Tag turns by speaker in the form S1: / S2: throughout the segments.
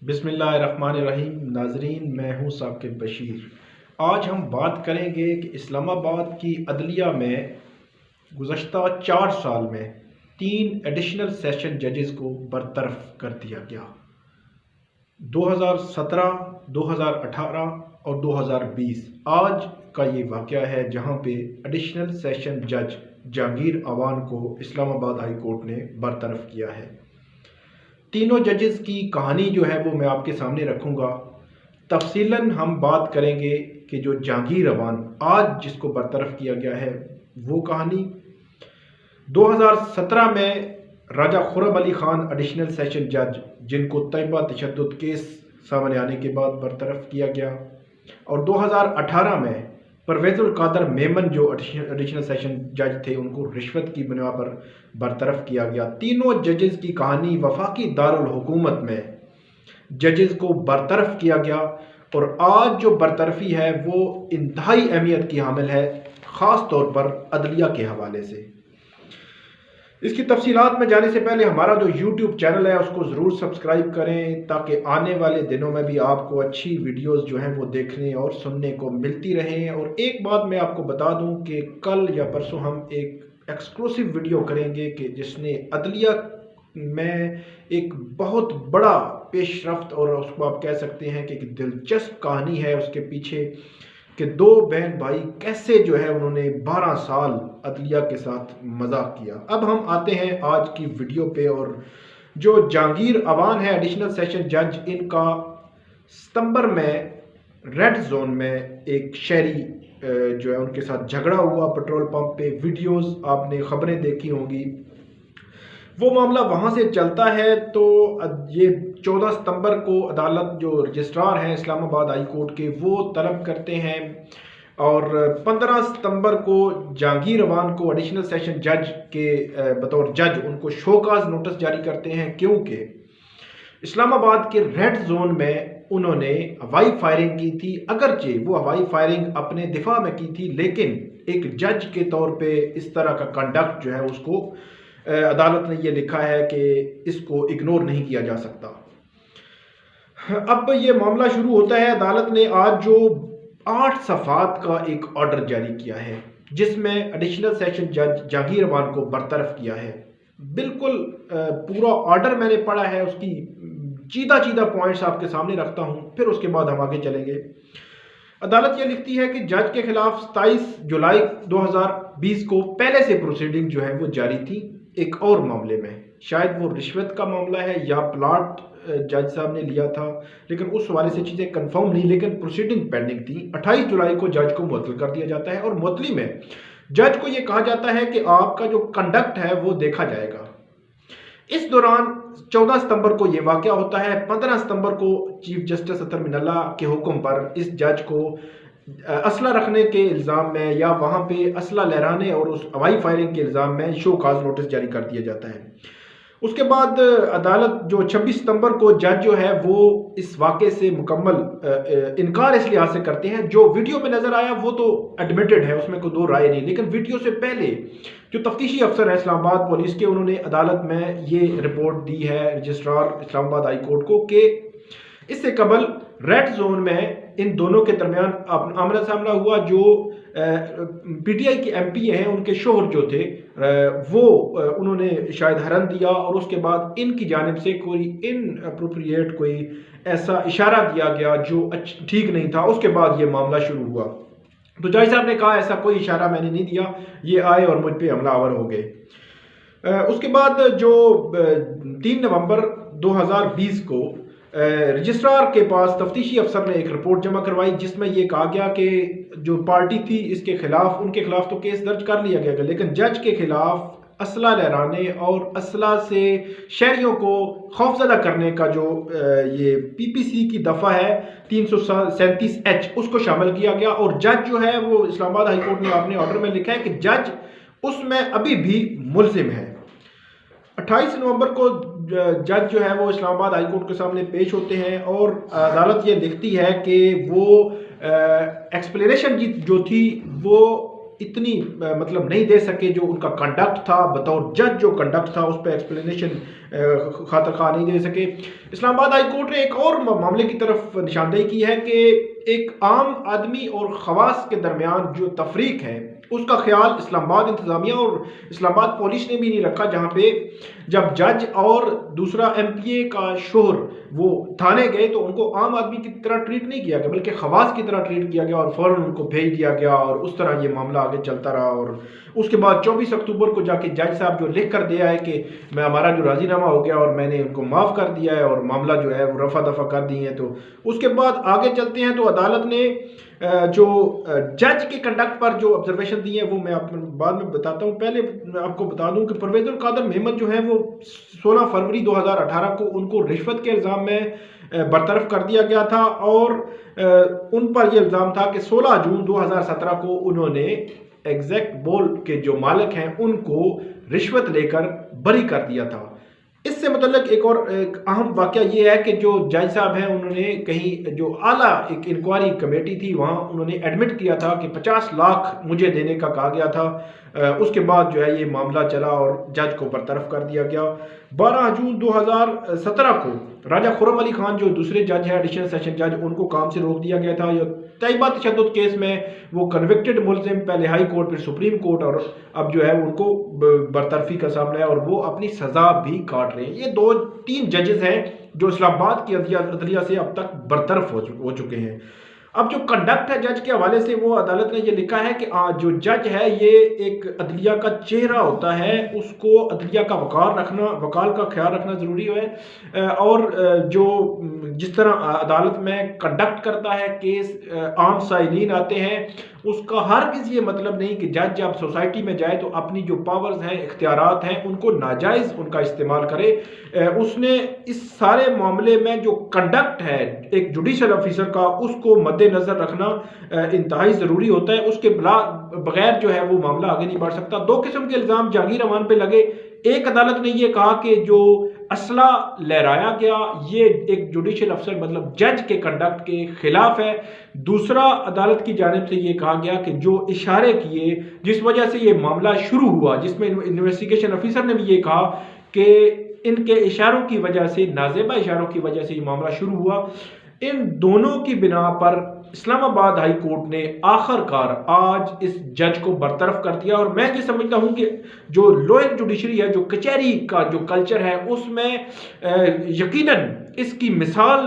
S1: بسم اللہ الرحمن الرحیم۔ ناظرین، میں ہوں ثاقب بشیر۔ آج ہم بات کریں گے کہ اسلام آباد کی عدلیہ میں گزشتہ 4 سال میں 3 ایڈیشنل سیشن ججز کو برطرف کر دیا گیا۔ 2017، 2018 اور 2020 آج کا یہ واقعہ ہے جہاں پہ ایڈیشنل سیشن جج جہانگیر اوان کو اسلام آباد ہائی کورٹ نے برطرف کیا ہے۔ تینوں ججز کی کہانی جو ہے وہ میں آپ کے سامنے رکھوں گا۔ تفصیلاً ہم بات کریں گے کہ جو جہانگیر اوان آج جس کو برطرف کیا گیا ہے وہ کہانی۔ 2017 میں راجہ خرم علی خان ایڈیشنل سیشن جج جن کو طیبہ تشدد کیس سامنے آنے کے بعد برطرف کیا گیا، اور 2018 میں پرویز القادر میمن جو ایڈیشنل سیشن جج تھے ان کو رشوت کی بنا پر برطرف کیا گیا۔ تینوں ججز کی کہانی وفاقی دارالحکومت میں ججز کو برطرف کیا گیا، اور آج جو برطرفی ہے وہ انتہائی اہمیت کی حامل ہے، خاص طور پر عدلیہ کے حوالے سے۔ اس کی تفصیلات میں جانے سے پہلے ہمارا جو یوٹیوب چینل ہے اس کو ضرور سبسکرائب کریں تاکہ آنے والے دنوں میں بھی آپ کو اچھی ویڈیوز جو ہیں وہ دیکھنے اور سننے کو ملتی رہیں۔ اور ایک بات میں آپ کو بتا دوں کہ کل یا پرسوں ہم ایک ایکسکلوسیو ویڈیو کریں گے کہ جس نے عدلیہ میں ایک بہت بڑا پیش رفت، اور اس کو آپ کہہ سکتے ہیں کہ ایک دلچسپ کہانی ہے اس کے پیچھے، کہ 2 بہن بھائی کیسے جو ہے انہوں نے 12 سال عدلیہ کے ساتھ مذاق کیا۔ اب ہم آتے ہیں آج کی ویڈیو پہ، اور جو جہانگیر اوان ہے ایڈیشنل سیشن جج، ان کا ستمبر میں ریڈ زون میں ایک شہری جو ہے ان کے ساتھ جھگڑا ہوا پٹرول پمپ پہ۔ ویڈیوز آپ نے خبریں دیکھی ہوں گی، وہ معاملہ وہاں سے چلتا ہے۔ تو یہ 14 ستمبر کو عدالت جو رجسٹرار ہیں اسلام آباد ہائی کورٹ کے وہ طلب کرتے ہیں، اور 15 ستمبر کو جہانگیر اوان کو ایڈیشنل سیشن جج کے بطور جج ان کو شوکاز نوٹس جاری کرتے ہیں، کیونکہ اسلام آباد کے ریڈ زون میں انہوں نے ہوائی فائرنگ کی تھی۔ اگرچہ وہ ہوائی فائرنگ اپنے دفاع میں کی تھی، لیکن ایک جج کے طور پہ اس طرح کا کنڈکٹ جو ہے اس کو عدالت نے یہ لکھا ہے کہ اس کو اگنور نہیں کیا جا سکتا۔ اب یہ معاملہ شروع ہوتا ہے۔ عدالت نے آج جو 8 صفحات کا ایک آرڈر جاری کیا ہے جس میں ایڈیشنل سیشن جج جہانگیر اوان کو برطرف کیا ہے۔ بالکل پورا آرڈر میں نے پڑھا ہے، اس کی چیدہ پوائنٹس آپ کے سامنے رکھتا ہوں، پھر اس کے بعد ہم آگے چلیں گے۔ عدالت یہ لکھتی ہے کہ جج کے خلاف 27 جولائی 2020 کو پہلے سے پروسیڈنگ جو ہے وہ جاری تھی ایک اور معاملے میں۔ شاید وہ رشوت کا معاملہ ہے یا پلاٹ جج صاحب نے لیا تھا، لیکن اس حوالے سے چیزیں کنفرم نہیں، لیکن پروسیڈنگ پینڈنگ تھی۔ 28 جولائی کو جج کو معطل کر دیا جاتا ہے، اور معطلی میں جج کو یہ کہا جاتا ہے کہ آپ کا جو کنڈکٹ ہے وہ دیکھا جائے گا۔ اس دوران 14 ستمبر کو یہ واقعہ ہوتا ہے۔ 15 ستمبر کو چیف جسٹس اطہر من اللہ کے حکم پر اس جج کو اسلحہ رکھنے کے الزام میں یا وہاں پہ اسلحہ لہرانے اور اس ہوائی فائرنگ کے الزام میں شو کاز نوٹس جاری کر دیا جاتا ہے۔ اس کے بعد عدالت جو 26 ستمبر کو جج جو ہے وہ اس واقعے سے مکمل انکار اس لحاظ سے کرتے ہیں۔ جو ویڈیو میں نظر آیا وہ تو ایڈمیٹڈ ہے، اس میں کوئی دو رائے نہیں، لیکن ویڈیو سے پہلے جو تفتیشی افسر ہے اسلام آباد پولیس کے، انہوں نے عدالت میں یہ رپورٹ دی ہے رجسٹرار اسلام آباد ہائی کورٹ کو کہ اس سے قبل ریڈ زون میں ان دونوں کے درمیان آمنا سامنا ہوا۔ جو پی ٹی آئی کے ایم پی ہیں ان کے شوہر جو تھے وہ انہوں نے شاید ہرن دیا، اور اس کے بعد ان کی جانب سے کوئی ان اپروپریٹ کوئی ایسا اشارہ دیا گیا جو ٹھیک نہیں تھا۔ اس کے بعد یہ معاملہ شروع ہوا، تو جج صاحب نے کہا ایسا کوئی اشارہ میں نے نہیں دیا، یہ آئے اور مجھ پہ حملہ آور ہو گئے۔ اس کے بعد جو 3 نومبر 2020 کو رجسٹرار کے پاس تفتیشی افسر نے ایک رپورٹ جمع کروائی جس میں یہ کہا گیا کہ جو پارٹی تھی اس کے خلاف، ان کے خلاف تو کیس درج کر لیا گیا، لیکن جج کے خلاف اسلحہ لہرانے اور اسلحہ سے شہریوں کو خوفزدہ کرنے کا جو یہ پی پی سی کی دفعہ ہے 337H اس کو شامل کیا گیا، اور جج جو ہے وہ اسلام آباد ہائی کورٹ نے اپنے آرڈر میں لکھا ہے کہ جج اس میں ابھی بھی ملزم ہے۔ 28 نومبر کو جج جو ہے وہ اسلام آباد ہائی کورٹ کے سامنے پیش ہوتے ہیں، اور عدالت یہ لکھتی ہے کہ وہ ایکسپلینیشن جو تھی وہ اتنی مطلب نہیں دے سکے جو ان کا کنڈکٹ تھا بطور جج، جو کنڈکٹ تھا اس پہ ایکسپلینیشن خاطر خواہ نہیں دے سکے۔ اسلام آباد ہائی کورٹ نے ایک اور معاملے کی طرف نشاندہی کی ہے کہ ایک عام آدمی اور خواص کے درمیان جو تفریق ہے اس کا خیال اسلام آباد انتظامیہ اور اسلام آباد پولیس نے بھی نہیں رکھا، جہاں پہ جب جج اور دوسرا ایم پی اے کا شوہر وہ تھانے گئے تو ان کو عام آدمی کی طرح ٹریٹ نہیں کیا گیا بلکہ خواص کی طرح ٹریٹ کیا گیا اور فوراً ان کو بھیج دیا گیا، اور اس طرح یہ معاملہ آگے چلتا رہا۔ اور اس کے بعد 24 اکتوبر کو جا کے جج صاحب جو لکھ کر دیا ہے کہ ہمارا جو راضی نامہ ہو گیا اور میں نے ان کو معاف کر دیا ہے اور معاملہ جو ہے وہ رفع دفع کر دی ہے۔ تو اس کے بعد آگے چلتے ہیں تو عدالت نے جو جج کے کنڈکٹ پر جو آبزرویشن دی ہے وہ میں آپ بعد میں بتاتا ہوں۔ پہلے میں آپ کو بتا دوں کہ پرویز القادر محمد جو ہیں وہ 16 فروری 2018 کو ان کو رشوت کے الزام میں برطرف کر دیا گیا تھا، اور ان پر یہ الزام تھا کہ 16 جون 2017 کو انہوں نے ایگزیکٹ بول کے جو مالک ہیں ان کو رشوت لے کر بری کر دیا تھا۔ اس سے متعلق ایک اور اہم واقعہ یہ ہے کہ جو جج صاحب ہیں انہوں نے کہیں جو اعلیٰ ایک انکوائری کمیٹی تھی وہاں انہوں نے ایڈمٹ کیا تھا کہ 50 لاکھ مجھے دینے کا کہا گیا تھا۔ اس کے بعد جو ہے یہ معاملہ چلا اور جج کو برطرف کر دیا گیا۔ 12 جون 2017 کو راجہ خرم علی خان جو دوسرے جج ہیں ایڈیشنل سیشن جج، ان کو کام سے روک دیا گیا تھا۔ یہ طیبہ تشدد کیس میں وہ کنوکٹڈ ملزم، پہلے ہائی کورٹ پھر سپریم کورٹ، اور اب جو ہے ان کو برطرفی کا سامنا ہے اور وہ اپنی سزا بھی کاٹ رہے ہیں۔ یہ 2-3 ججز ہیں جو اسلام آباد کی عدلیہ سے اب تک برطرف ہو چکے ہیں۔ اب جو کنڈکٹ ہے جج کے حوالے سے وہ عدالت نے یہ لکھا ہے کہ جو جج ہے یہ ایک عدلیہ کا چہرہ ہوتا ہے، اس کو عدلیہ کا وقار کا خیال رکھنا ضروری ہے، اور جو جس طرح عدالت میں کنڈکٹ کرتا ہے کیس، عام سائلین آتے ہیں، اس کا ہرگز یہ مطلب نہیں کہ جج جب سوسائٹی میں جائے تو اپنی جو پاورز ہیں، اختیارات ہیں، ان کو ناجائز ان کا استعمال کرے۔ اس نے اس سارے معاملے میں جو کنڈکٹ ہے ایک جوڈیشل آفیسر کا، اس کو مد نظر رکھنا انتہائی ضروری ہوتا ہے۔ اس کے بغیر جو ہے وہ معاملہ آگے نہیں بڑھ سکتا۔ 2 قسم کے الزام جہانگیر امان پہ لگے۔ ایک عدالت نے یہ کہا کہ جو اسلحہ لہرایا گیا یہ ایک جوڈیشل افسر مطلب جج کے کنڈکٹ کے خلاف ہے۔ دوسرا عدالت کی جانب سے یہ کہا گیا کہ جو اشارے کیے جس وجہ سے یہ معاملہ شروع ہوا، جس میں انویسٹیگیشن افیسر نے بھی یہ کہا کہ ان کے اشاروں کی وجہ سے، نازیبہ اشاروں کی وجہ سے یہ معاملہ شروع ہوا، ان دونوں کی بنا پر اسلام آباد ہائی کورٹ نے آخر کار آج اس جج کو برطرف کر دیا۔ اور میں یہ سمجھتا ہوں کہ جو لوئر جوڈیشری ہے، جو کچہری کا جو کلچر ہے، اس میں یقیناً اس کی مثال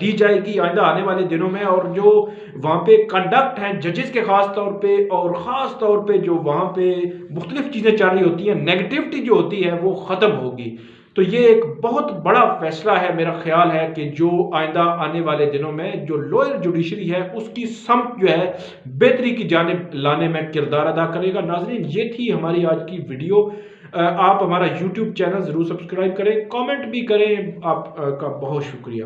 S1: دی جائے گی آئندہ آنے والے دنوں میں، اور جو وہاں پہ کنڈکٹ ہیں ججز کے خاص طور پہ، اور خاص طور پہ جو وہاں پہ مختلف چیزیں چل رہی ہوتی ہیں، نیگیٹیوٹی جو ہوتی ہے وہ ختم ہوگی۔ تو یہ ایک بہت بڑا فیصلہ ہے، میرا خیال ہے کہ جو آئندہ آنے والے دنوں میں جو لوئر جوڈیشری ہے اس کی سمت جو ہے بہتری کی جانب لانے میں کردار ادا کرے گا۔ ناظرین، یہ تھی ہماری آج کی ویڈیو۔ آپ ہمارا یوٹیوب چینل ضرور سبسکرائب کریں، کامنٹ بھی کریں۔ آپ کا بہت شکریہ۔